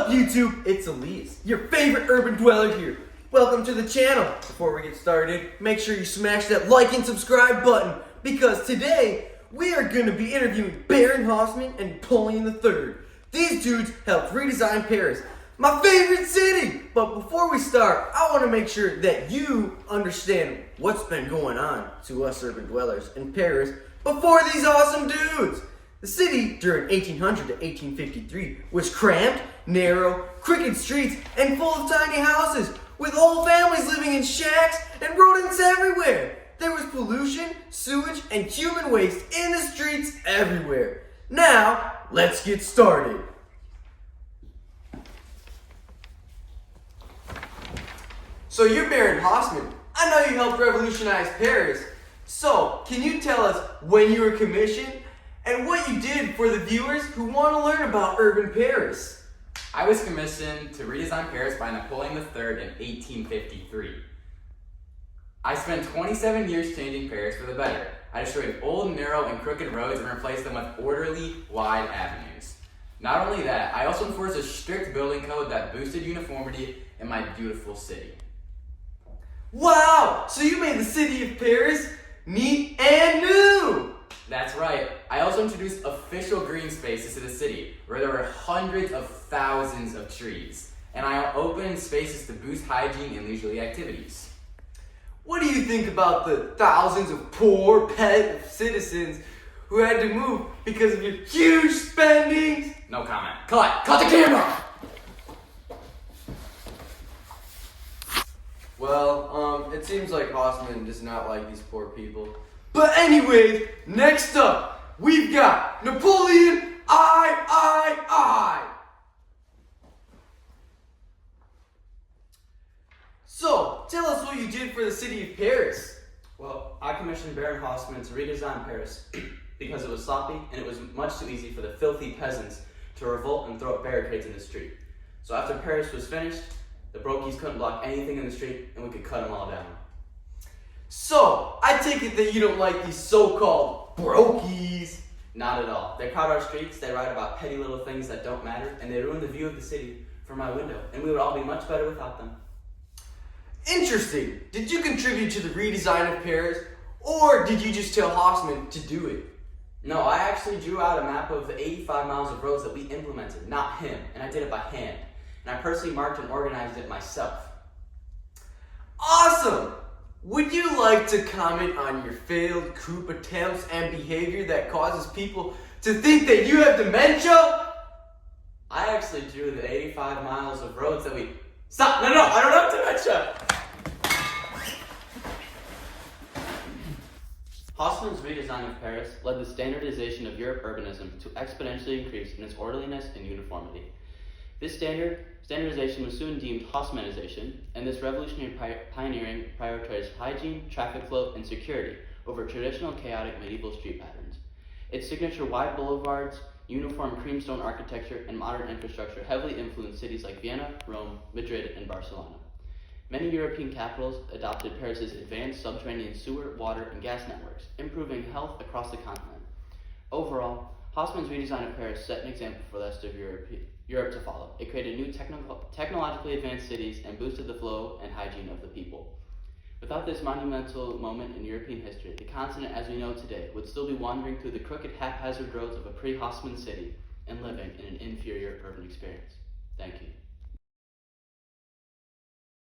YouTube? It's Elise, your favorite urban dweller here. Welcome to the channel. Before we get started, make sure you smash that like and subscribe button because today we are going to be interviewing Baron Haussmann and Napoleon III. These dudes helped redesign Paris, my favorite city. But before we start, I want to make sure that you understand what's been going on to us urban dwellers in Paris before these awesome dudes. The city during 1800 to 1853 was cramped, narrow, crooked streets, and full of tiny houses, with whole families living in shacks and rodents everywhere. There was pollution, sewage, and human waste in the streets everywhere. Now, let's get started. So you're Baron Haussmann. I know you helped revolutionize Paris. So, can you tell us when you were commissioned and what you did for the viewers who want to learn about urban Paris? I was commissioned to redesign Paris by Napoleon III in 1853. I spent 27 years changing Paris for the better. I destroyed old, narrow, and crooked roads and replaced them with orderly, wide avenues. Not only that, I also enforced a strict building code that boosted uniformity in my beautiful city. Wow! So you made the city of Paris neat and new! That's right. I also introduced official green spaces to the city, where there were hundreds of thousands of trees. And I opened spaces to boost hygiene and leisurely activities. What do you think about the thousands of poor pet citizens who had to move because of your huge spending? No comment. Cut the camera! Well, it seems like Haussmann does not like these poor people. But anyways, next up, we've got Napoleon I. So, tell us what you did for the city of Paris. Well, I commissioned Baron Haussmann to redesign Paris because it was sloppy and it was much too easy for the filthy peasants to revolt and throw up barricades in the street. So after Paris was finished, the brokies couldn't block anything in the street and we could cut them all down. So, I take it that you don't like these so-called brokies. Not at all. They crowd our streets, they write about petty little things that don't matter, and they ruin the view of the city from my window, and we would all be much better without them. Interesting. Did you contribute to the redesign of Paris, or did you just tell Haussmann to do it? No, I actually drew out a map of the 85 miles of roads that we implemented, not him, and I did it by hand. And I personally marked and organized it myself. Awesome! Would you like to comment on your failed coup attempts and behavior that causes people to think that you have dementia? I actually drew the 85 miles of roads that we... Stop! No, I don't have dementia! Haussmann's redesign of Paris led the standardization of Europe urbanism to exponentially increase in its orderliness and uniformity. This standardization was soon deemed Haussmannization, and this revolutionary pioneering prioritized hygiene, traffic flow, and security over traditional chaotic medieval street patterns. Its signature wide boulevards, uniform creamstone architecture, and modern infrastructure heavily influenced cities like Vienna, Rome, Madrid, and Barcelona. Many European capitals adopted Paris's advanced subterranean sewer, water, and gas networks, improving health across the continent. Overall, Haussmann's redesign of Paris set an example for the rest of Europe to follow. It created new technologically advanced cities and boosted the flow and hygiene of the people. Without this monumental moment in European history, the continent as we know today would still be wandering through the crooked, haphazard roads of a pre-Haussmann city and living in an inferior urban experience. Thank you.